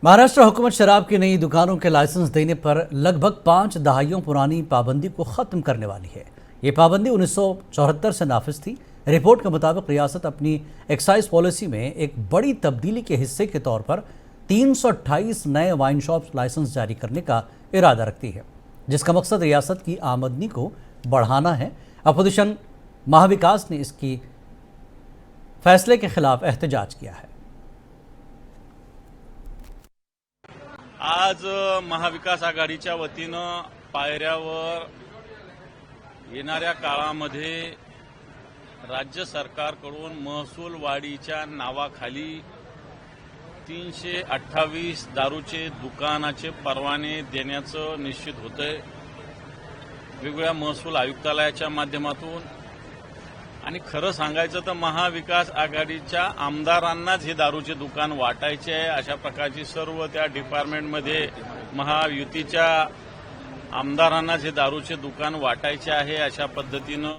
महाराष्ट्र हुकूमत शराब की नई दुकानों के लाइसेंस देने पर लगभग 5 दहाइयों पुरानी पाबंदी को ख़त्म करने वाली है। ये पाबंदी 1974 से नाफिज थी। रिपोर्ट के मुताबिक रियासत अपनी एक्साइज पॉलिसी में एक बड़ी तब्दीली के हिस्से के तौर पर 328 नए वाइन शॉप लाइसेंस जारी करने का इरादा रखती है, जिसका मकसद रियासत की आमदनी को बढ़ाना है। अपोजिशन महाविकास ने इसकी फैसले के खिलाफ एहतजाज किया है। आज महाविकास आघाडीच्या वतीनं पायऱ्यावर येणाऱ्या काळामध्ये राज्य सरकारकडून महसूल वाढीच्या नावाखाली 328 दारूचे दुकानाचे परवाने देण्याचं निश्चित होतंय। वेगवेगळ्या महसूल आयुक्तालयाच्या माध्यमातून आणि खरं सांगायचं तर महाविकास आघाडीच्या आमदारांनाच हे दारूचे दुकान वाटायचे आहे, अशा प्रकारची सर्व त्या डिपार्टमेंटमध्ये महायुतीच्या आमदारांनाच हे दारूचे दुकान वाटायचे आहे, अशा पद्धतीनं